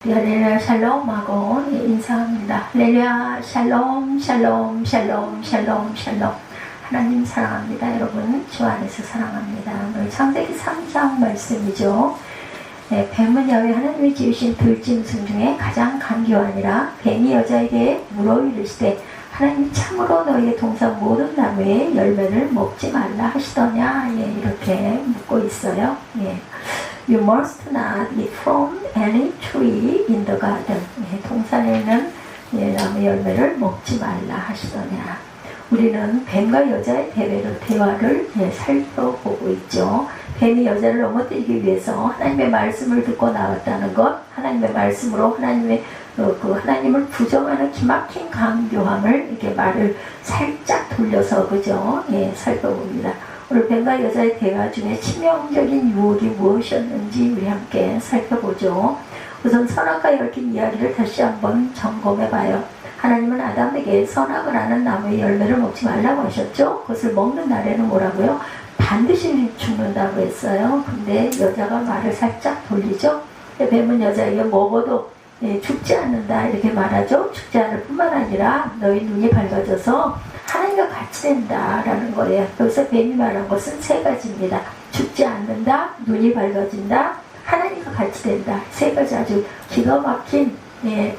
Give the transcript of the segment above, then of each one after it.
할렐루야 샬롬하고 인사합니다. 할렐루야 샬롬 샬롬 샬롬 샬롬 샬롬. 하나님 사랑합니다. 여러분 주 안에서 사랑합니다. 오늘 창세기 3장 말씀이죠. 네, 뱀은 야훼 하나님이 지으신 들짐승 중에 가장 간교하니라. 뱀이 여자에게 물어 이르시되 하나님이 참으로 너희의 동산 모든 나무의 열매를 먹지 말라 하시더냐. 예, 이렇게 묻고 있어요. 예. You must not eat from any tree in the garden. 예, 동산에 있는 나무 열매를 먹지 말라 하시더냐. 우리는 뱀과 여자의 대화를 살펴보고 있죠. 뱀이 여자를 넘어뜨리기 위해서 하나님의 말씀을 듣고 나왔다는 것, 하나님의 말씀으로 하나님을 부정하는 기막힌 강교함을 이렇게 말을 살짝 돌려서 그죠? 예, 살펴봅니다. 오늘 뱀과 여자의 대화 중에 치명적인 유혹이 무엇이었는지 우리 함께 살펴보죠. 우선 선악과 얽힌 이야기를 다시 한번 점검해봐요. 하나님은 아담에게 선악을 아는 나무의 열매를 먹지 말라고 하셨죠. 그것을 먹는 날에는 뭐라고요? 반드시 죽는다고 했어요. 근데 여자가 말을 살짝 돌리죠. 뱀은 여자에게 먹어도 죽지 않는다 이렇게 말하죠. 죽지 않을 뿐만 아니라 너희 눈이 밝아져서 하나님과 같이 된다라는 거예요. 여기서 뱀이 말한 것은 세 가지입니다. 죽지 않는다, 눈이 밝아진다, 하나님과 같이 된다. 세 가지 아주 기가 막힌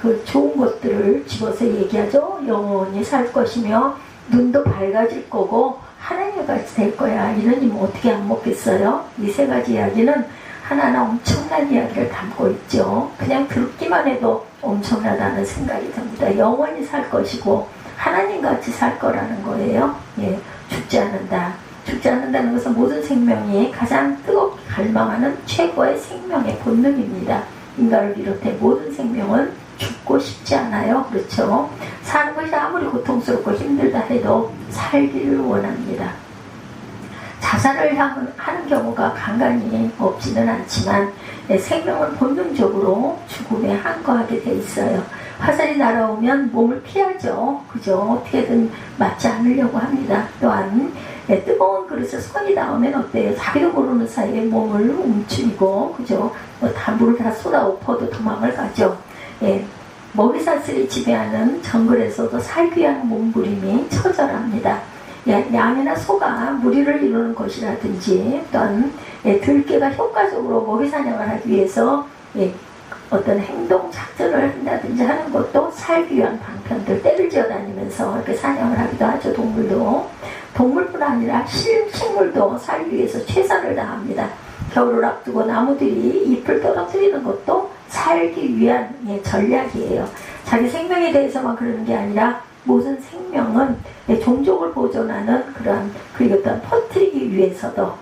그 좋은 것들을 집어서 얘기하죠. 영원히 살 것이며 눈도 밝아질 거고 하나님과 같이 될 거야. 이러니 뭐 어떻게 안 먹겠어요? 이 세 가지 이야기는 하나하나 엄청난 이야기를 담고 있죠. 그냥 듣기만 해도 엄청나다는 생각이 듭니다. 영원히 살 것이고 하나님같이 살 거라는 거예요. 예, 죽지 않는다. 죽지 않는다는 것은 모든 생명이 가장 뜨겁게 갈망하는 최고의 생명의 본능입니다. 인간을 비롯해 모든 생명은 죽고 싶지 않아요. 그렇죠? 사는 것이 아무리 고통스럽고 힘들다 해도 살기를 원합니다. 자살을 하는 경우가 간간히 없지는 않지만 생명은 본능적으로 죽음에 항거하게 돼 있어요. 화살이 날아오면 몸을 피하죠. 그죠? 어떻게든 맞지 않으려고 합니다. 또한 뜨거운 그릇에 손이 닿으면 어때요? 자기도 모르는 사이에 몸을 움츠리고 그죠? 물을 다 쏟아 엎어도 도망을 가죠. 예, 먹이사슬이 지배하는 정글에서도 살기 위한 몸부림이 처절합니다. 양이나 소가 무리를 이루는 것이라든지 또한 들개가 효과적으로 먹이 사냥을 하기 위해서 어떤 행동 작전을 한다든지 하는 것도 살기 위한 방편들, 떼를 지어다니면서 이렇게 사냥을 하기도 하죠. 동물뿐 아니라 식물도 살기 위해서 최선을 다합니다. 겨울을 앞두고 나무들이 잎을 떨어뜨리는 것도 살기 위한 전략이에요. 자기 생명에 대해서만 그러는 게 아니라 모든 생명은 종족을 보존하는 그리고 또 퍼뜨리기 위해서도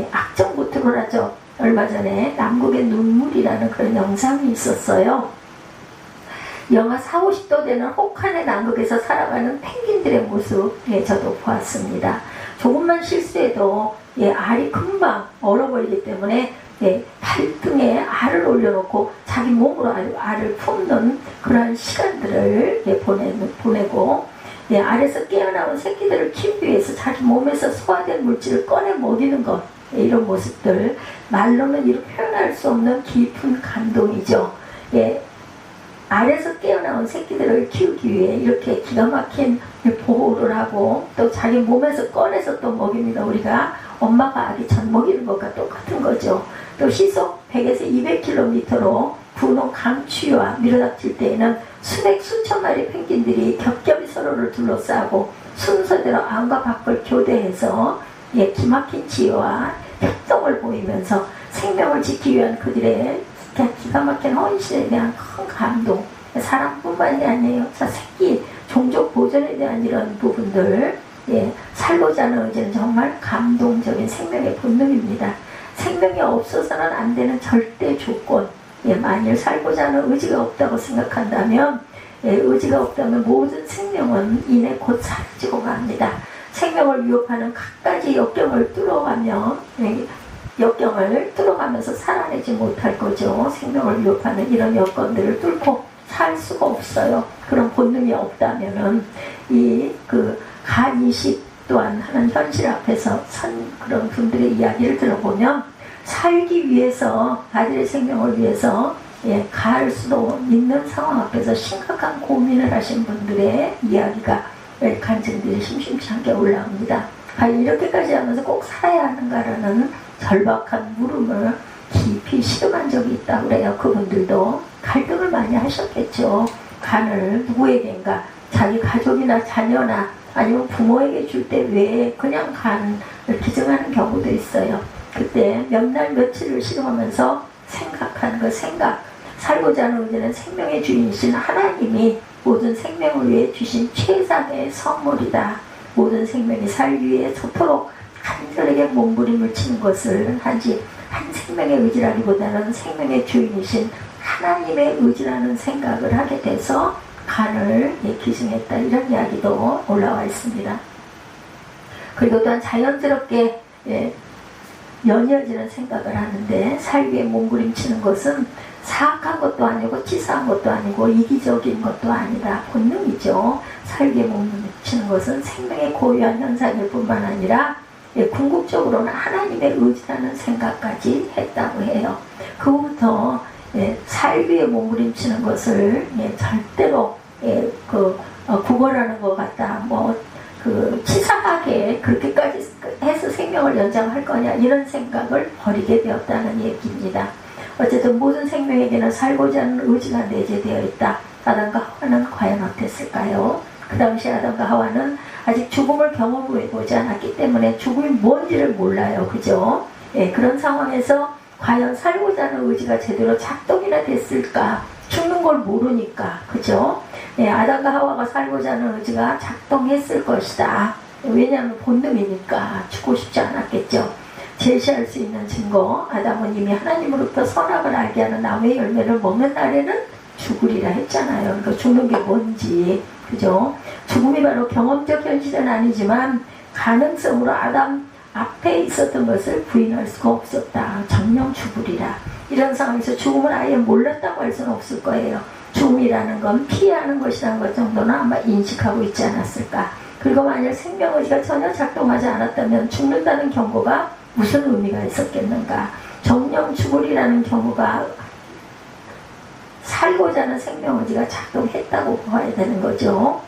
악정고투를 하죠. 얼마 전에 남극의 눈물이라는 그런 영상이 있었어요. 영하 40~50도 되는 혹한의 남극에서 살아가는 펭귄들의 모습 저도 보았습니다. 조금만 실수해도 알이 금방 얼어버리기 때문에 발등에 알을 올려놓고 자기 몸으로 알을 품는 그런 시간들을 보내고 알에서 깨어나온 새끼들을 키우기 위해서 자기 몸에서 소화된 물질을 꺼내 먹이는 것, 이런 모습들 말로는 이렇게 표현할 수 없는 깊은 감동이죠. 알에서 깨어나온 새끼들을 키우기 위해 이렇게 기가 막힌 보호를 하고 또 자기 몸에서 꺼내서 또 먹입니다. 우리가 엄마가 아기 젖 먹이는 것과 똑같은 거죠. 또 시속 100에서 200km로 분홍 강추위와 밀어닥칠 때에는 수천 마리 펭귄들이 겹겹이 서로를 둘러싸고 순서대로 안과 밖을 교대해서 기막힌 지혜와 협동을 보이면서 생명을 지키기 위한 그들의 기가 막힌 헌신에 대한 큰 감동, 사람뿐만이 아니에요. 새끼 종족 보존에 대한 이런 부분들, 살고자 하는 의지는 정말 감동적인 생명의 본능입니다. 생명이 없어서는 안 되는 절대 조건, 만일 살고자 하는 의지가 없다고 생각한다면, 의지가 없다면 모든 생명은 이내 곧 사라지고 갑니다. 생명을 위협하는 갖가지 역경을 뚫어가면서 살아내지 못할 거죠. 생명을 위협하는 이런 여건들을 뚫고 살 수가 없어요. 그런 본능이 없다면은 간이식 또한 하는 현실 앞에서 선 그런 분들의 이야기를 들어보면 살기 위해서 아들의 생명을 위해서 가할 수도 있는 상황 앞에서 심각한 고민을 하신 분들의 이야기가 간증들이 심심치 않게 올라옵니다. 과연 이렇게까지 하면서 꼭 살아야 하는가라는 절박한 물음을 깊이 실험한 적이 있다고 그래요. 그분들도 갈등을 많이 하셨겠죠. 간을 누구에게인가, 자기 가족이나 자녀나 아니면 부모에게 줄 때 왜 그냥 간을 기증하는 경우도 있어요. 그때 몇 날 며칠을 실험하면서 생각하는 그 생각, 살고자 하는 의지는 생명의 주인이신 하나님이 모든 생명을 위해 주신 최상의 선물이다. 모든 생명이 살기 위해 저토록 간절하게 몸부림을 치는 것을 한지 한 생명의 의지라기보다는 생명의 주인이신 하나님의 의지라는 생각을 하게 돼서 간을 기증했다, 이런 이야기도 올라와 있습니다. 그리고 또한 자연스럽게 연이어지는 생각을 하는데, 살기 위해 몸부림치는 것은 사악한 것도 아니고 치사한 것도 아니고 이기적인 것도 아니다. 본능이죠. 살기 위해 몸부림치는 것은 생명의 고유한 현상일 뿐만 아니라 궁극적으로는 하나님의 의지라는 생각까지 했다고 해요. 그부터 살기 위해 몸부림치는 것을 절대로 구걸하는 것 같다, 치사하게 그렇게까지 해서 생명을 연장할 거냐, 이런 생각을 버리게 되었다는 얘기입니다. 어쨌든 모든 생명에게는 살고자 하는 의지가 내재되어 있다. 아담과 하와는 과연 어땠을까요? 그 당시 아담과 하와는 아직 죽음을 경험해보지 않았기 때문에 죽음이 뭔지를 몰라요. 그죠? 그런 상황에서 과연 살고자 하는 의지가 제대로 작동이나 됐을까? 죽는 걸 모르니까. 그죠? 아담과 하와가 살고자 하는 의지가 작동했을 것이다. 왜냐하면 본능이니까 죽고 싶지 않았겠죠. 제시할 수 있는 증거, 아담은 이미 하나님으로부터 선악을 알게 하는 나무의 열매를 먹는 날에는 죽으리라 했잖아요. 그러니까 죽는 게 뭔지, 그죠? 죽음이 바로 경험적 현실은 아니지만 가능성으로 아담 앞에 있었던 것을 부인할 수가 없었다. 정녕 죽으리라. 이런 상황에서 죽음을 아예 몰랐다고 할 수는 없을 거예요. 죽음이라는 건 피하는 것이라는 것 정도는 아마 인식하고 있지 않았을까. 그리고 만약 생명의지가 전혀 작동하지 않았다면 죽는다는 경고가 무슨 의미가 있었겠는가. 정녕 죽으리라는 경우가 살고자 하는 생명의지가 작동했다고 봐야 되는 거죠.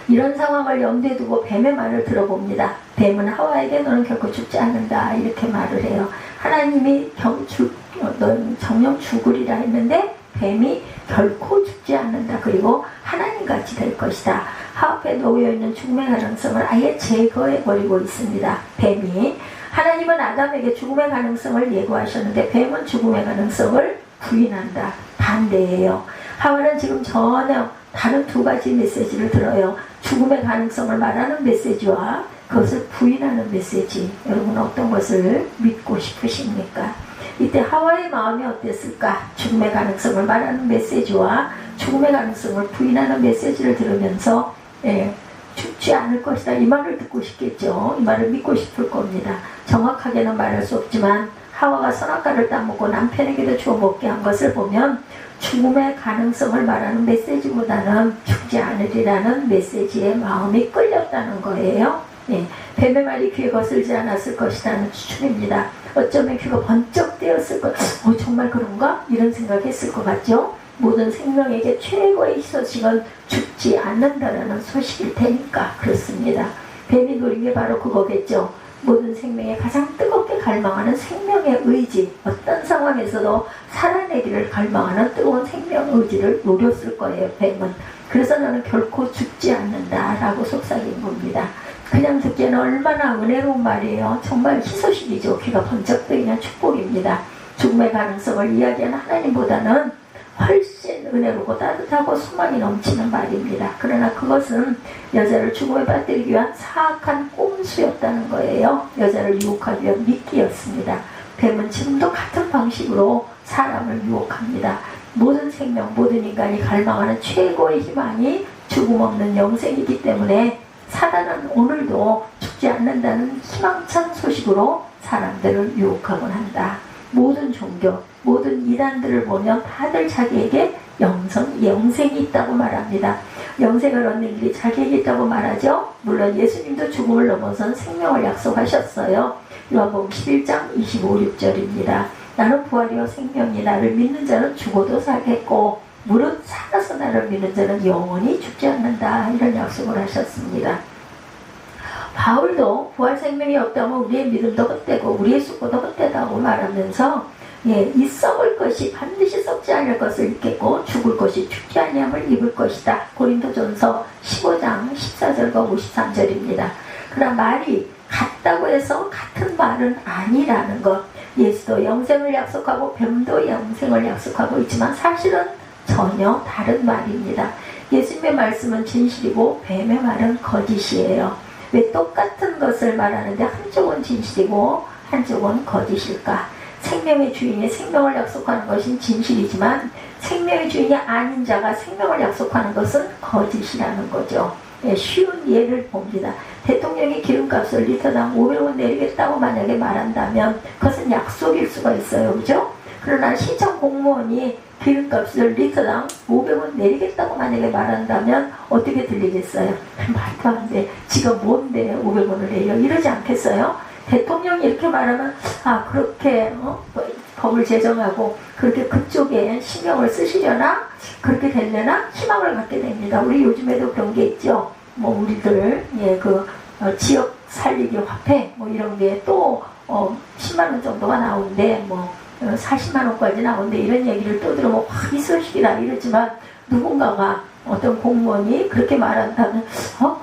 이런 상황을 염두에 두고 뱀의 말을 들어봅니다. 뱀은 하와에게 너는 결코 죽지 않는다, 이렇게 말을 해요. 하나님이 너는 정녕 죽으리라 했는데 뱀이 결코 죽지 않는다. 그리고 하나님같이 될 것이다. 하와 앞에 놓여있는 죽음의 가능성을 아예 제거해버리고 있습니다. 뱀이. 하나님은 아담에게 죽음의 가능성을 예고하셨는데 뱀은 죽음의 가능성을 부인한다. 반대예요. 하와는 지금 전혀 다른 두 가지 메시지를 들어요. 죽음의 가능성을 말하는 메시지와 그것을 부인하는 메시지. 여러분 어떤 것을 믿고 싶으십니까? 이때 하와의 마음이 어땠을까? 죽음의 가능성을 말하는 메시지와 죽음의 가능성을 부인하는 메시지를 들으면서 죽지 않을 것이다, 이 말을 듣고 싶겠죠. 이 말을 믿고 싶을 겁니다. 정확하게는 말할 수 없지만 하와가 선악과를 따먹고 남편에게도 주워 먹게 한 것을 보면 죽음의 가능성을 말하는 메시지보다는 죽지 않으리라는 메시지에 마음이 끌렸다는 거예요. 뱀의 말이 귀에 거슬지 않았을 것이라는 추측입니다. 어쩌면 귀가 번쩍 뜨였을 것, 정말 그런가? 이런 생각했을 것 같죠? 모든 생명에게 최고의 소식은 죽지 않는다라는 소식일 테니까 그렇습니다. 뱀이 노린 게 바로 그거겠죠. 모든 생명에 가장 뜨겁게 갈망하는 생명의 의지, 어떤 상황에서도 살아내기를 갈망하는 뜨거운 생명 의지를 노렸을 거예요, 뱀은. 그래서 나는 결코 죽지 않는다라고 속삭인 겁니다. 그냥 듣기에는 얼마나 은혜로운 말이에요. 정말 희소식이죠. 귀가 번쩍 뜨이는 축복입니다. 죽음의 가능성을 이야기하는 하나님보다는 훨씬 은혜롭고 따뜻하고 소망이 넘치는 말입니다. 그러나 그것은 여자를 죽음에 빠뜨리기 위한 사악한 꼼수였다는 거예요. 여자를 유혹하기 위한 미끼였습니다. 뱀은 지금도 같은 방식으로 사람을 유혹합니다. 모든 생명, 모든 인간이 갈망하는 최고의 희망이 죽음 없는 영생이기 때문에 사단은 오늘도 죽지 않는다는 희망찬 소식으로 사람들을 유혹하곤 한다. 모든 종교, 모든 이단들을 보면 다들 자기에게 영생이 있다고 말합니다. 영생을 얻는 길이 자기에게 있다고 말하죠. 물론 예수님도 죽음을 넘어선 생명을 약속하셨어요. 요한복음 11장 25, 6절입니다. 나는 부활이요 생명이 나를 믿는 자는 죽어도 살겠고 무릇 살아서 나를 믿는 자는 영원히 죽지 않는다. 이런 약속을 하셨습니다. 바울도 부활 생명이 없다면 우리의 믿음도 헛되고 우리의 수고도 헛되다고 말하면서 이 썩을 것이 반드시 썩지 않을 것을 입겠고 죽을 것이 죽지 아니함을 입을 것이다. 고린도전서 15장 14절과 53절입니다. 그러나 말이 같다고 해서 같은 말은 아니라는 것. 예수도 영생을 약속하고 뱀도 영생을 약속하고 있지만 사실은 전혀 다른 말입니다. 예수님의 말씀은 진실이고 뱀의 말은 거짓이에요. 왜 똑같은 것을 말하는데 한쪽은 진실이고 한쪽은 거짓일까? 생명의 주인이 생명을 약속하는 것은 진실이지만 생명의 주인이 아닌 자가 생명을 약속하는 것은 거짓이라는 거죠. 쉬운 예를 봅니다. 대통령이 기름값을 리터당 500원 내리겠다고 만약에 말한다면 그것은 약속일 수가 있어요. 그죠? 그러나 시청 공무원이 기름값을 리터당 500원 내리겠다고 만약에 말한다면 어떻게 들리겠어요? 말도 안 돼. 지금 뭔데 500원을 내려? 이러지 않겠어요? 대통령이 이렇게 말하면 그렇게 법을 제정하고 그렇게 그쪽에 신경을 쓰시려나? 그렇게 되려나? 희망을 갖게 됩니다. 우리 요즘에도 그런 게 있죠. 우리들 지역 살리기 화폐 이런 게 또 10만원 정도가 나오는데 40만원까지 나오는데 이런 얘기를 또 들으면 이 소식이라 이러지만 누군가가 어떤 공무원이 그렇게 말한다면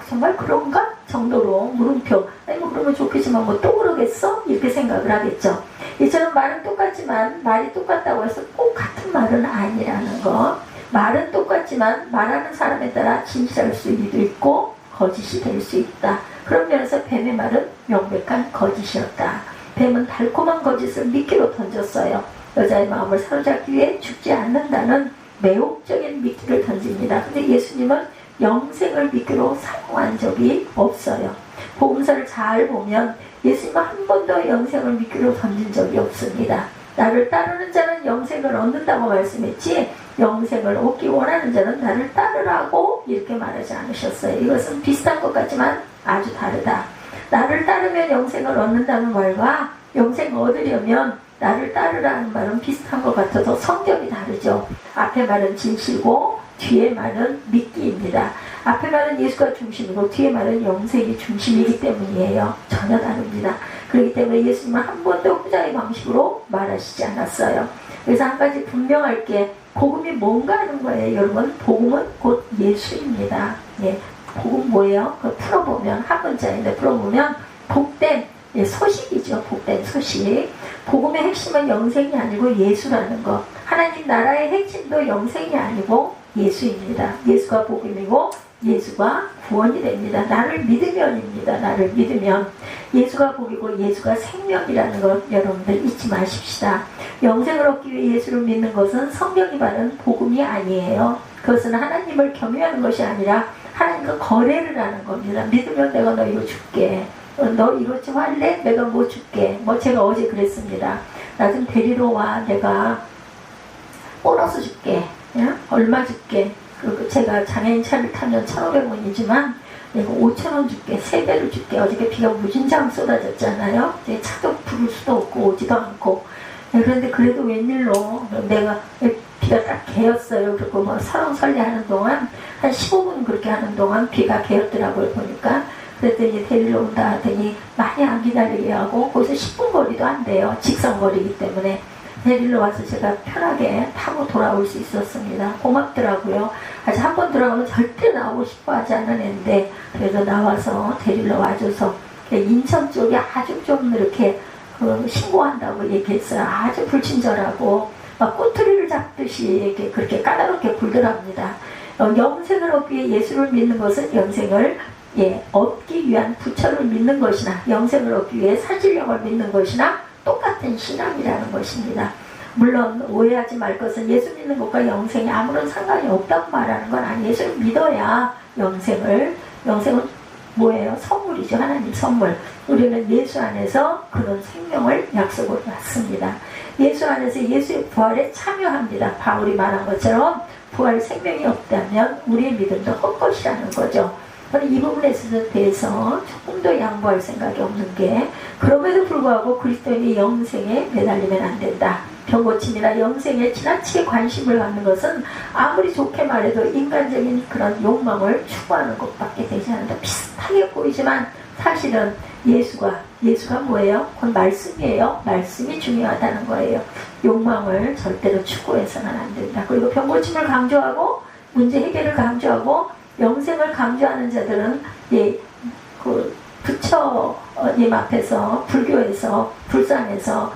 정말 그런가? 정도로 물음표 그러면 좋겠지만 또 그러겠어? 이렇게 생각을 하겠죠. 이처럼 말은 똑같지만 말이 똑같다고 해서 꼭 같은 말은 아니라는 거. 말은 똑같지만 말하는 사람에 따라 진실할 수도 있고 거짓이 될 수 있다. 그런 면에서 뱀의 말은 명백한 거짓이었다. 뱀은 달콤한 거짓을 미끼로 던졌어요. 여자의 마음을 사로잡기 위해 죽지 않는다는 매혹적인 미끼를 던집니다. 근데 예수님은 영생을 미끼로 사용한 적이 없어요. 복음서를 잘 보면 예수님은 한 번도 영생을 미끼로 던진 적이 없습니다. 나를 따르는 자는 영생을 얻는다고 말씀했지 영생을 얻기 원하는 자는 나를 따르라고 이렇게 말하지 않으셨어요. 이것은 비슷한 것 같지만 아주 다르다. 나를 따르면 영생을 얻는다는 말과 영생을 얻으려면 나를 따르라는 말은 비슷한 것 같아도 성격이 다르죠. 앞에 말은 진실고 뒤에 말은 미끼입니다. 앞에 말은 예수가 중심이고 뒤에 말은 영생이 중심이기 때문이에요. 전혀 다릅니다. 그렇기 때문에 예수님은 한 번도 후자의 방식으로 말하시지 않았어요. 그래서 한 가지 분명할 게 복음이 뭔가 하는 거예요. 여러분, 복음은 곧 예수입니다. 복음 뭐예요? 풀어보면 한 문자인데 풀어보면 복된 소식이죠. 복된 소식. 복음의 핵심은 영생이 아니고 예수라는 것. 하나님 나라의 핵심도 영생이 아니고 예수입니다. 예수가 복음이고 예수가 구원이 됩니다. 나를 믿으면입니다. 나를 믿으면. 예수가 복이고 예수가 생명이라는 것 여러분들 잊지 마십시다. 영생을 얻기 위해 예수를 믿는 것은 성경이 말하는 복음이 아니에요. 그것은 하나님을 겸유하는 것이 아니라 하나님과 거래를 하는 겁니다. 믿으면 내가 너 이거 줄게. 너 이거 좀 할래? 내가 뭐 줄게. 제가 어제 그랬습니다. 나 좀 데리러 와. 내가 보너스 줄게. 얼마 줄게. 그리고 제가 장애인 차를 타면 1,500원이지만 내가 5,000원 줄게. 3배를 줄게. 어저께 비가 무진장 쏟아졌잖아요. 차도 부를 수도 없고 오지도 않고. 그런데 그래도 웬일로 내가 비가 딱 개었어요. 그리고 설렁설레 하는 동안 한 15분 그렇게 하는 동안 비가 개었더라고요. 보니까. 그랬더니 데리러 온다 하더니 많이 안 기다리게 하고 거기서 10분 거리도 안 돼요. 직선거리이기 때문에. 데리러 와서 제가 편하게 타고 돌아올 수 있었습니다. 고맙더라고요. 아직 한 번 들어가면 절대 나오고 싶어 하지 않는 애인데 그래도 나와서 데리러 와줘서 인천 쪽에 아주 좀 이렇게 신고한다고 얘기했어요. 아주 불친절하고 막 꼬투리를 잡듯이 이렇게 그렇게 까다롭게 굴더랍니다. 영생을 얻기 위해 예수를 믿는 것은 영생을 얻기 위한 부처를 믿는 것이나 영생을 얻기 위해 사실령을 믿는 것이나 똑같은 신앙이라는 것입니다. 물론 오해하지 말 것은 예수 믿는 것과 영생이 아무런 상관이 없다고 말하는 건 아니에요. 예수를 믿어야 영생은 뭐예요? 선물이죠. 하나님 선물. 우리는 예수 안에서 그런 생명을 약속을 받습니다. 예수 안에서 예수의 부활에 참여합니다. 바울이 말한 것처럼 부활 생명이 없다면 우리의 믿음도 헛것이라는 거죠. 저는 이 부분에 대해서 조금 더 양보할 생각이 없는 게, 그럼에도 불구하고 그리스도인이 영생에 매달리면 안 된다. 병고침이나 영생에 지나치게 관심을 갖는 것은 아무리 좋게 말해도 인간적인 그런 욕망을 추구하는 것밖에 되지 않는다. 비슷하게 보이지만 사실은 예수가 뭐예요? 그건 말씀이에요. 말씀이 중요하다는 거예요. 욕망을 절대로 추구해서는 안 된다. 그리고 병고침을 강조하고 문제 해결을 강조하고 영생을 강조하는 자들은 부처님 앞에서 불교에서 불상에서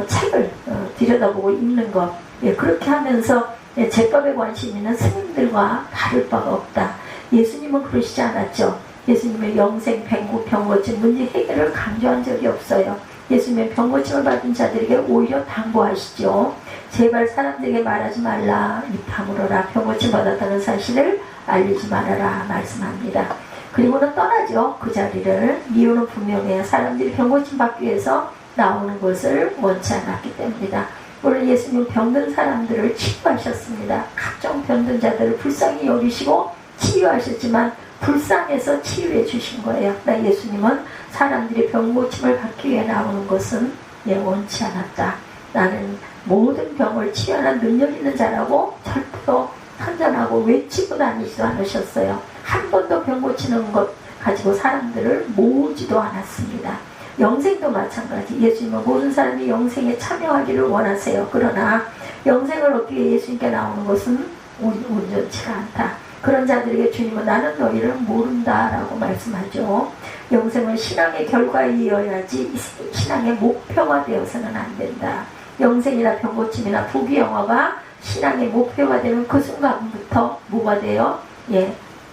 책을 들여다보고 읽는 것, 그렇게 하면서 제법에 관심 있는 스님들과 다를 바가 없다. 예수님은 그러시지 않았죠. 예수님은 영생, 병고침, 문제 해결을 강조한 적이 없어요. 예수님은 병고침을 받은 자들에게 오히려 당부하시죠. 제발 사람들에게 말하지 말라. 입 다물어라. 병고침 받았다는 사실을 알리지 말아라 말씀합니다. 그리고는 떠나죠. 그 자리를. 이유는 분명해요. 사람들이 병고침 받기 위해서 나오는 것을 원치 않았기 때문이다. 물론 예수님은 병든 사람들을 치유하셨습니다. 각종 병든 자들을 불쌍히 여기시고 치유하셨지만 불쌍해서 치유해 주신 거예요. 그러나 예수님은 사람들이 병고침을 받기 위해 나오는 것은 원치 않았다. 나는 모든 병을 치유하는 능력 있는 자라고 절대로 선전하고 외치고 다니지도 않으셨어요. 한 번도 병 고치는 것 가지고 사람들을 모으지도 않았습니다. 영생도 마찬가지. 예수님은 모든 사람이 영생에 참여하기를 원하세요. 그러나 영생을 얻기 위해 예수님께 나오는 것은 온전치가 않다. 그런 자들에게 주님은 나는 너희를 모른다 라고 말씀하죠. 영생은 신앙의 결과이어야지 신앙의 목표가 되어서는 안 된다. 영생이나 병고침이나 부귀영화가 신앙의 목표가 되면 그 순간부터 뭐가 돼요?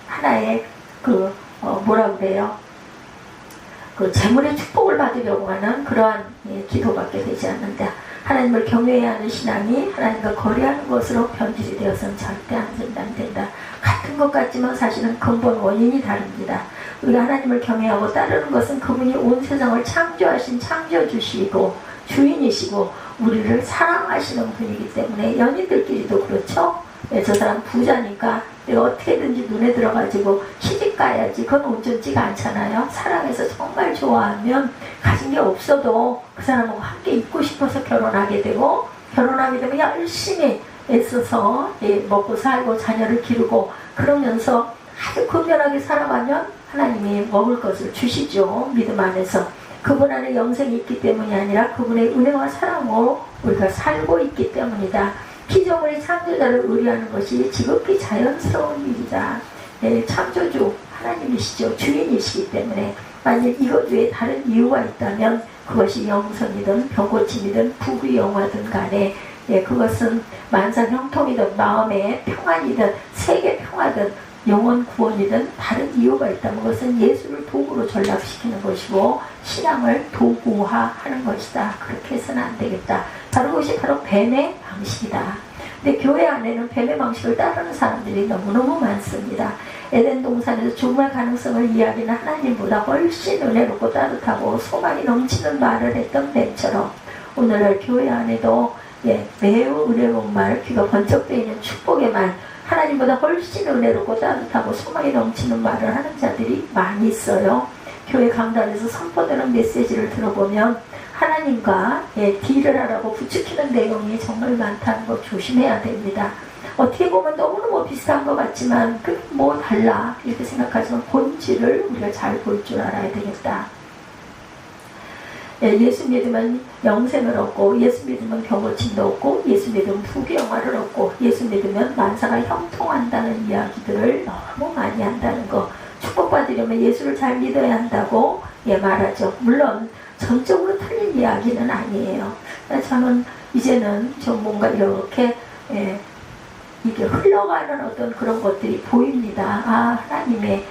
하나의 재물의 축복을 받으려고 하는 그러한 기도밖에 되지 않는다. 하나님을 경외해야 하는 신앙이 하나님과 거래하는 것으로 변질이 되어서는 절대 안 된다. 같은 것 같지만 사실은 근본 원인이 다릅니다. 우리가 하나님을 경외하고 따르는 것은 그분이 온 세상을 창조하신 창조주시고 주인이시고 우리를 사랑하시는 분이기 때문에, 연인들끼리도 그렇죠. 저 사람 부자니까 내가 어떻게든지 눈에 들어가지고 시집 가야지, 그건 온전치가 않잖아요. 사랑해서 정말 좋아하면 가진 게 없어도 그 사람하고 함께 있고 싶어서 결혼하게 되고, 결혼하게 되면 열심히 애써서 먹고 살고 자녀를 기르고 그러면서 아주 근면하게 살아가면 하나님이 먹을 것을 주시죠. 믿음 안에서. 그분 안에 영생이 있기 때문이 아니라 그분의 은혜와 사랑으로 우리가 살고 있기 때문이다. 피조물의 창조자를 의뢰하는 것이 지극히 자연스러운 일이다. 창조주 하나님이시죠. 주인이시기 때문에 만약 이것 외에 다른 이유가 있다면 그것이 영성이든 병고침이든 부귀영화든 간에 그것은 만사 형통이든 마음의 평안이든 세계 평화든 영원 구원이든 다른 이유가 있다면 그것은 예수를 도구로 전락시키는 것이고 신앙을 도구화하는 것이다. 그렇게 해서는 안 되겠다. 바로 그것이 바로 뱀의 방식이다. 근데 교회 안에는 뱀의 방식을 따르는 사람들이 너무너무 많습니다. 에덴 동산에서 죽음의 가능성을 이야기하는 하나님보다 훨씬 은혜롭고 따뜻하고 소망이 넘치는 말을 했던 뱀처럼 오늘날 교회 안에도 매우 은혜로운 말, 귀가 번쩍되어 있는 축복의 말, 하나님보다 훨씬 은혜롭고 따뜻하고 소망이 넘치는 말을 하는 자들이 많이 있어요. 교회 강단에서 선포되는 메시지를 들어보면 하나님과 딜을 하라고 부추기는 내용이 정말 많다는 거 조심해야 됩니다. 어떻게 보면 너무너무 비슷한 것 같지만 그 뭐 달라 이렇게 생각하지만 본질을 우리가 잘 볼 줄 알아야 되겠다. 예수 믿으면 영생을 얻고, 예수 믿으면 병고침도 얻고, 예수 믿으면 부귀영화를 얻고, 예수 믿으면 만사가 형통한다는 이야기들을 너무 많이 한다는 거, 축복받으려면 예수를 잘 믿어야 한다고 말하죠. 물론 전적으로 틀린 이야기는 아니에요. 저는 이제는 좀 뭔가 이렇게 이게 흘러가는 어떤 그런 것들이 보입니다. 하나님의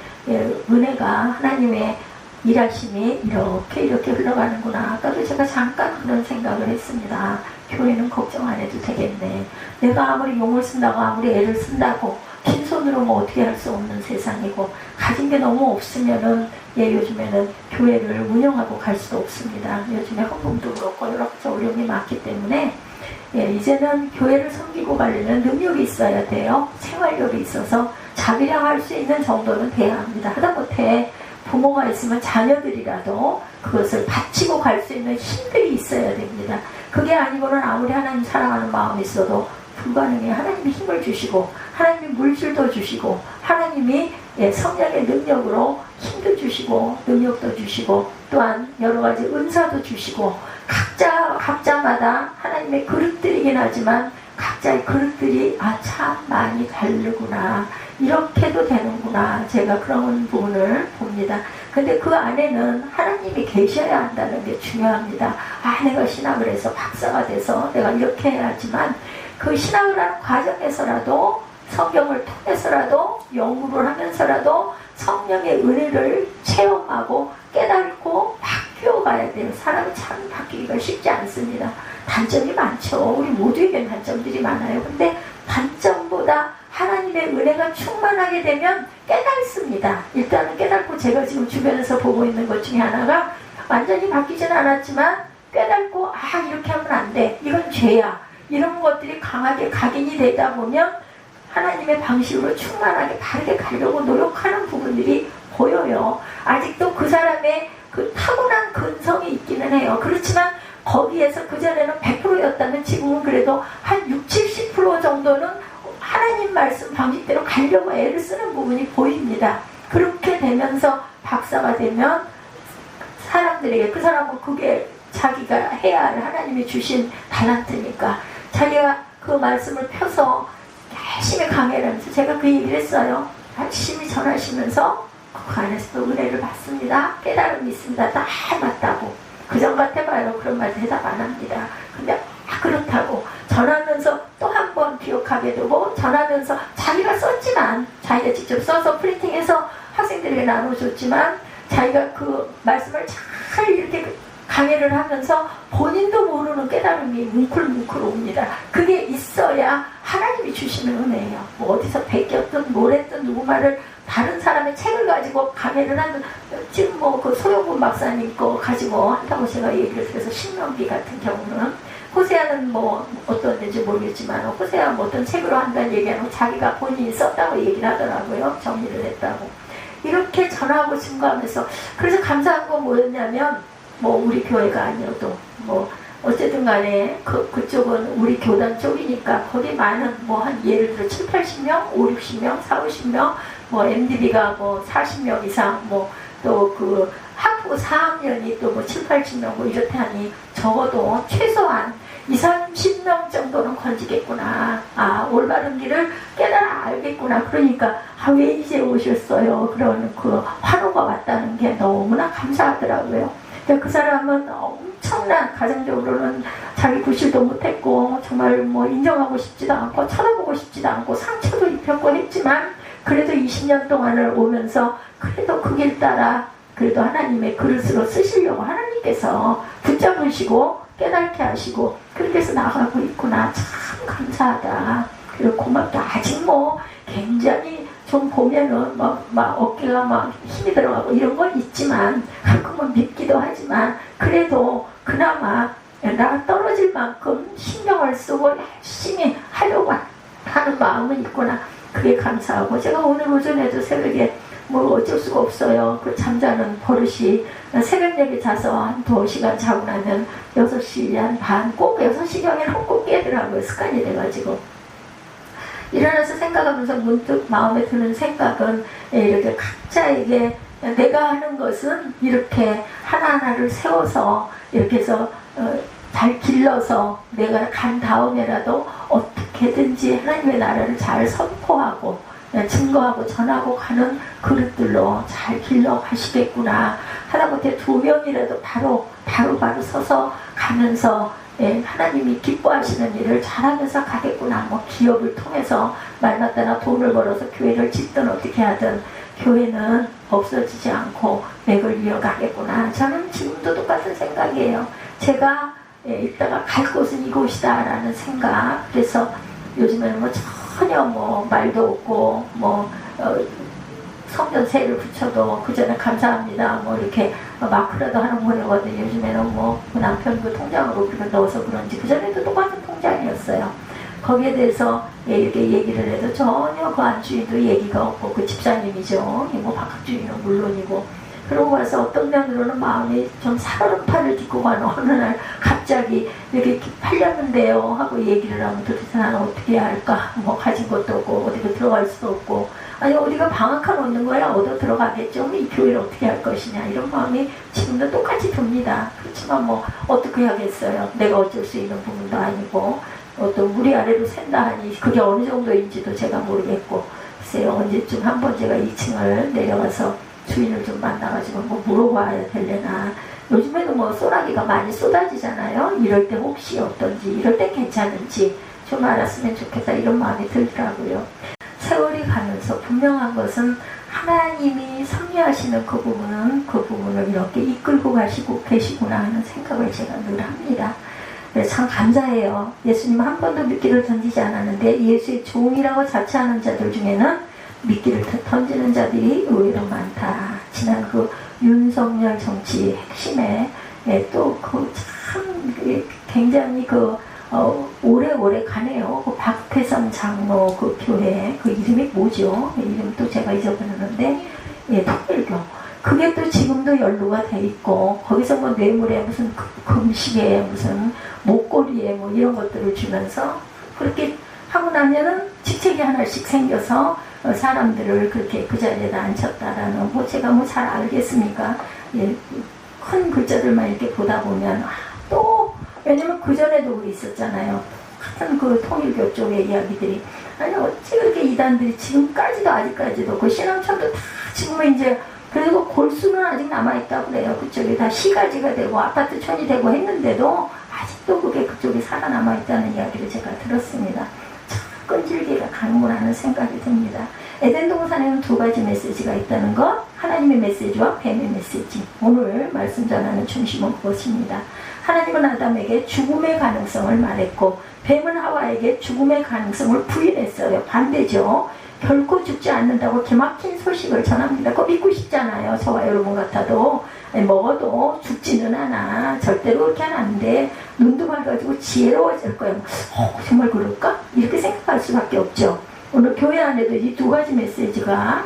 은혜가, 하나님의 일하심이 이렇게 흘러가는구나. 아까도 제가 잠깐 그런 생각을 했습니다. 교회는 걱정 안 해도 되겠네. 내가 아무리 용을 쓴다고 아무리 애를 쓴다고 빈손으로 뭐 어떻게 할 수 없는 세상이고 가진 게 너무 없으면은 요즘에는 교회를 운영하고 갈 수도 없습니다. 요즘에 헌금도 그렇고 여러 가지 어려움이 많기 때문에 이제는 교회를 섬기고 가려면 능력이 있어야 돼요. 생활력이 있어서 자기랑 할 수 있는 정도는 돼야 합니다. 하다못해 부모가 있으면 자녀들이라도 그것을 바치고 갈 수 있는 힘들이 있어야 됩니다. 그게 아니고는 아무리 하나님 사랑하는 마음이 있어도 불가능해. 하나님이 힘을 주시고 하나님이 물질도 주시고 하나님이 성령의 능력으로 힘도 주시고 능력도 주시고 또한 여러가지 은사도 주시고 각자마다 하나님의 그릇들이긴 하지만 각자의 그릇들이 참 많이 다르구나, 이렇게도 되는구나, 제가 그런 부분을 봅니다. 근데 그 안에는 하나님이 계셔야 한다는 게 중요합니다. 내가 신학을 해서 박사가 돼서 내가 이렇게 해야지만 그 신학을 하는 과정에서라도 성경을 통해서라도 연구를 하면서라도 성령의 은혜를 체험하고 깨닫고 바뀌어 가야 돼요. 사람이 참 바뀌기가 쉽지 않습니다. 단점이 많죠. 우리 모두에겐 단점들이 많아요. 근데 단점보다 하나님의 은혜가 충만하게 되면 깨닫습니다. 일단은 깨닫고, 제가 지금 주변에서 보고 있는 것 중에 하나가 완전히 바뀌지는 않았지만 깨닫고 이렇게 하면 안 돼, 이건 죄야, 이런 것들이 강하게 각인이 되다 보면 하나님의 방식으로 충만하게 바르게 가려고 노력하는 부분들이 보여요. 아직도 그 사람의 그 타고난 근성이 있기는 해요. 그렇지만 거기에서 그전에는 100%였다면 지금은 그래도 한 60, 70% 정도는 하나님 말씀 방식대로 가려고 애를 쓰는 부분이 보입니다. 그렇게 되면서 박사가 되면 사람들에게, 그 사람은 그게 자기가 해야 할 하나님이 주신 달란트니까 자기가 그 말씀을 펴서 열심히 강의를 하면서, 제가 그 얘기를 했어요. 열심히 전하시면서 그 안에서도 은혜를 받습니다. 깨달음이 있습니다. 다 맞다고. 그전 같아봐요. 그런 말 대답 안 합니다. 근데 그렇다고 전하면서 또 한 번 기억하게 되고, 전하면서 자기가 썼지만, 자기가 직접 써서 프린팅해서 학생들에게 나눠줬지만 자기가 그 말씀을 잘 이렇게 강의를 하면서 본인도 모르는 깨달음이 뭉클뭉클 옵니다. 그게 있어야 하나님이 주시는 은혜예요. 뭐 어디서 베꼈든 뭐랬든 누구 말을, 다른 사람의 책을 가지고 강의를 하는, 지금 뭐 그 소영군 박사님 거 가지고 한다고 제가 얘기를 드려서, 신명기 같은 경우는 호세아는 뭐 어떤 데인지 모르겠지만 호세아 뭐 어떤 책으로 한다는 얘기하고 자기가 본인이 썼다고 얘기를 하더라고요. 정리를 했다고. 이렇게 전하고 증거하면서, 그래서 감사한 건 뭐였냐면, 뭐 우리 교회가 아니어도 뭐 어쨌든 간에 그쪽은 우리 교단 쪽이니까 거기 많은 뭐 한 예를 들어 7, 80명, 5, 60명, 4, 50명, 뭐 MDB가 뭐 40명 이상, 뭐 또 그 학부 4학년이 또 뭐 7, 80명 뭐 이렇다니 적어도 최소한 20, 30명 정도는 건지겠구나. 올바른 길을 깨달아 알겠구나. 그러니까 왜 이제 오셨어요? 그런 그 환호가 왔다는 게 너무나 감사하더라고요. 그 사람은 엄청난, 가정적으로는 자기 구실도 못했고 정말 뭐 인정하고 싶지도 않고 쳐다보고 싶지도 않고 상처도 입혔고 했지만, 그래도 20년 동안을 오면서 그래도 그 길 따라 그래도 하나님의 그릇으로 쓰시려고 하나님께서 붙잡으시고 깨닫게 하시고 그렇게 해서 나가고 있구나. 참 감사하다. 그리고 고맙다. 아직 뭐 굉장히 좀 보면은 막 어깨가 막 힘이 들어가고 이런 건 있지만, 가끔은 밉기도 하지만, 그래도 그나마 나가 떨어질 만큼 신경을 쓰고 열심히 하려고 하는 마음은 있구나. 그게 감사하고, 제가 오늘 오전에도 새벽에 뭐 어쩔 수가 없어요. 그 잠자는 버릇이, 새벽녘에 자서 한 2시간 자고 나면 6시 한 반, 꼭 6시경에는 꼭 깨더라고요. 습관이 돼가지고. 일어나서 생각하면서 문득 마음에 드는 생각은, 이렇게 각자에게 내가 하는 것은 이렇게 하나하나를 세워서 이렇게 해서 잘 길러서 내가 간 다음에라도 어떻게든지 하나님의 나라를 잘 선포하고 증거하고 전하고 가는 그릇들로 잘 길러 가시겠구나. 하다못해 2명이라도 바로 서서 가면서 하나님이 기뻐하시는 일을 잘하면서 가겠구나. 뭐 기업을 통해서 말마따나 돈을 벌어서 교회를 짓든 어떻게 하든 교회는 없어지지 않고 맥을 이어가겠구나. 저는 지금도 똑같은 생각이에요. 제가 이따가 갈 곳은 이곳이다 라는 생각. 그래서 요즘에는 뭐 전혀 뭐 말도 없고 뭐 성전세를 붙여도 그 전에 감사합니다 뭐 이렇게 마크라도 하는 거거든요. 요즘에는 뭐 그 남편 그 통장으로 그렇게 넣어서 그런지, 그 전에도 똑같은 통장이었어요. 거기에 대해서 이렇게 얘기를 해도 전혀 그 안주인도 얘기가 없고 그 집사님이죠. 뭐 바깥주인은 물론이고 그러고 와서 어떤 면으로는 마음이 좀 살얼음판을 딛고 가는 어느 날 갑자기 이렇게 팔렸는데요 하고 얘기를 하면 도대체 나는 어떻게 해야 할까? 뭐 가진 것도 없고 어디로 들어갈 수도 없고 아니 어디가 방학한 오는 거야 얻어 들어가겠죠. 이 교회를 어떻게 할 것이냐 이런 마음이 지금도 똑같이 듭니다. 그렇지만 뭐 어떻게 하겠어요. 내가 어쩔 수 있는 부분도 아니고 또 우리 아래로 샌다 하니 그게 어느 정도인지도 제가 모르겠고 글쎄요 언제쯤 한번 제가 2층을 내려가서 주인을 좀 만나가지고 뭐 물어봐야 되려나. 요즘에는 뭐 소나기가 많이 쏟아지잖아요. 이럴 때 혹시 어떤지 이럴 때 괜찮은지 좀 알았으면 좋겠다 이런 마음이 들더라고요. 세월이 가면서 분명한 것은 하나님이 섭리하시는 그 부분을 이렇게 이끌고 가시고 계시구나 하는 생각을 제가 늘 합니다. 그래서 참 감사해요. 예수님 한 번도 미끼를 던지지 않았는데 예수의 종이라고 자처하는 자들 중에는 미끼를 던지는 자들이 의외로 많다. 지난 그 윤석열 정치 핵심에 또 그 참 굉장히 오래오래 가네요. 그 박태선 장로 그 교회 그 이름이 뭐죠? 이름도 제가 잊어버렸는데 통일교. 그게 또 지금도 연루가 돼 있고 거기서 뭐 뇌물에 무슨 금식에 무슨 목걸이에 뭐 이런 것들을 주면서 그렇게 하고 나면은 직책이 하나씩 생겨서 사람들을 그렇게 그 자리에다 앉혔다라는 뭐 제가 뭐 잘 알겠습니까? 큰 글자들만 이렇게 보다 보면 또 왜냐면 그 전에도 우리 있었잖아요. 같은 그 통일교 쪽의 이야기들이 아니 어찌 그렇게 이단들이 지금까지도 아직까지도 그 신앙천도 다 지금은 이제 그래도 골수는 아직 남아있다고 그래요. 그쪽에 다 시가지가 되고 아파트촌이 되고 했는데도 아직도 그게 그쪽에 살아남아있다는 이야기를 제가 들었습니다. 참 끈질기가 가는구나 하는 생각이 듭니다. 에덴 동산에는 두 가지 메시지가 있다는 것, 하나님의 메시지와 뱀의 메시지. 오늘 말씀 전하는 중심은 그것입니다. 하나님은 아담에게 죽음의 가능성을 말했고 뱀은 하와에게 죽음의 가능성을 부인했어요. 반대죠. 결코 죽지 않는다고 기막힌 소식을 전합니다. 그거 믿고 싶잖아요. 저와 여러분 같아도. 먹어도 죽지는 않아. 절대로 그렇게 하면 안 돼. 눈도 밝아지고 지혜로워질 거예요. 정말 그럴까? 이렇게 생각할 수밖에 없죠. 오늘 교회 안에도 이 두 가지 메시지가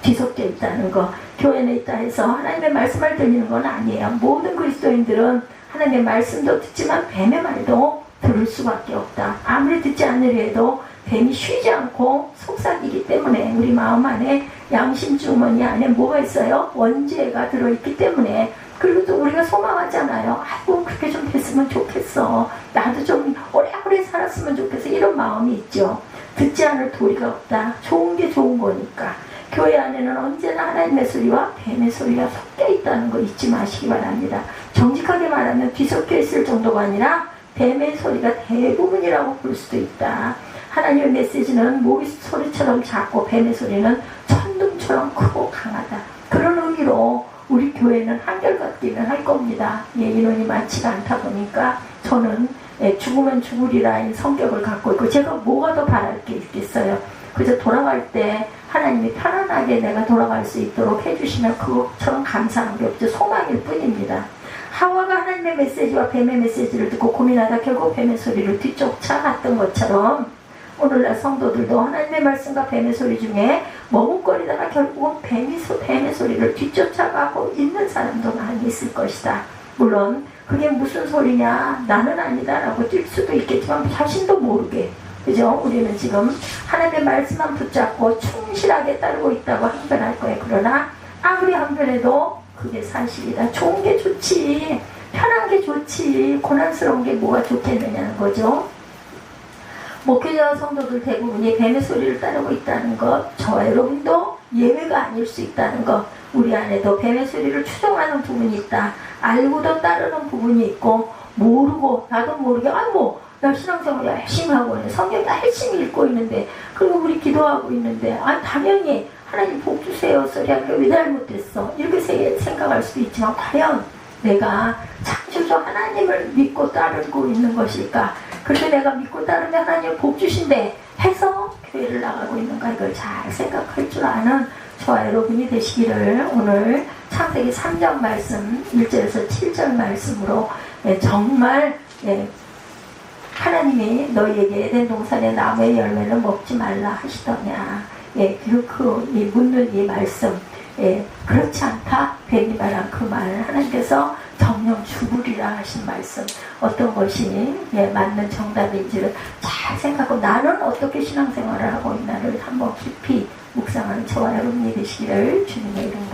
뒤섞여 있다는 거. 교회에 있다 해서 하나님의 말씀을 들리는 건 아니에요. 모든 그리스도인들은 하나님의 말씀도 듣지만 뱀의 말도 들을 수밖에 없다. 아무리 듣지 않으려 해도 뱀이 쉬지 않고 속삭이기 때문에 우리 마음 안에 양심 주머니 안에 뭐가 있어요? 원죄가 들어있기 때문에. 그리고 또 우리가 소망하잖아요. 아이고 그렇게 좀 됐으면 좋겠어. 나도 좀 오래오래 살았으면 좋겠어. 이런 마음이 있죠. 듣지 않을 도리가 없다. 좋은 게 좋은 거니까. 교회 안에는 언제나 하나님의 소리와 뱀의 소리가 섞여 있다는 거 잊지 마시기 바랍니다. 정직하게 말하면 뒤섞여 있을 정도가 아니라 뱀의 소리가 대부분이라고 볼 수도 있다. 하나님의 메시지는 모기 소리처럼 작고 뱀의 소리는 천둥처럼 크고 강하다. 그런 의미로 우리 교회는 한결같기는 할 겁니다. 인원이 많지가 않다 보니까 저는 죽으면 죽으리라는 성격을 갖고 있고 제가 뭐가 더 바랄 게 있겠어요. 그래서 돌아갈 때 하나님이 편안하게 내가 돌아갈 수 있도록 해주시면 그것처럼 감사한 게 없죠. 소망일 뿐입니다. 하와가 하나님의 메시지와 뱀의 메시지를 듣고 고민하다 결국 뱀의 소리를 뒤쫓아갔던 것처럼 오늘날 성도들도 하나님의 말씀과 뱀의 소리 중에 머뭇거리다가 결국은 뱀의 소리를 뒤쫓아가고 있는 사람도 많이 있을 것이다. 물론 그게 무슨 소리냐 나는 아니다 라고 뛸 수도 있겠지만 자신도 모르게 그죠? 우리는 지금 하나님의 말씀만 붙잡고 충실하게 따르고 있다고 한변할 거예요. 그러나 아무리 한변해도 그게 사실이다. 좋은 게 좋지. 편한 게 좋지. 고난스러운 게 뭐가 좋겠느냐는 거죠. 목회자 성도들 대부분이 뱀의 소리를 따르고 있다는 것, 저와 여러분도 예외가 아닐 수 있다는 것, 우리 안에도 뱀의 소리를 추종하는 부분이 있다. 알고도 따르는 부분이 있고 모르고 나도 모르게 나 신앙생활 열심히 하고 있는데 성경 열심히 읽고 있는데 그리고 우리 기도하고 있는데 당연히 하나님 복 주세요 소리하니까 왜 잘못됐어 이렇게 생각할 수도 있지만 과연 내가 창조주 하나님을 믿고 따르고 있는 것일까? 그렇게 내가 믿고 따르면 하나님 복 주신대 해서 교회를 나가고 있는가 이걸 잘 생각할 줄 아는 저와 여러분이 되시기를 오늘 창세기 3장 말씀 1절에서 7절 말씀으로 정말 하나님이 너희에게 에덴 동산의 나무의 열매를 먹지 말라 하시더냐. 예, 이 묻는 이 말씀, 예, 그렇지 않다. 괜히 말한 그 말, 하나님께서 정령 죽으리라 하신 말씀, 어떤 것이 예, 맞는 정답인지를 잘 생각하고 나는 어떻게 신앙생활을 하고 있나를 한번 깊이 묵상하는 저와 여러분이 되시기를 주님의 이름으로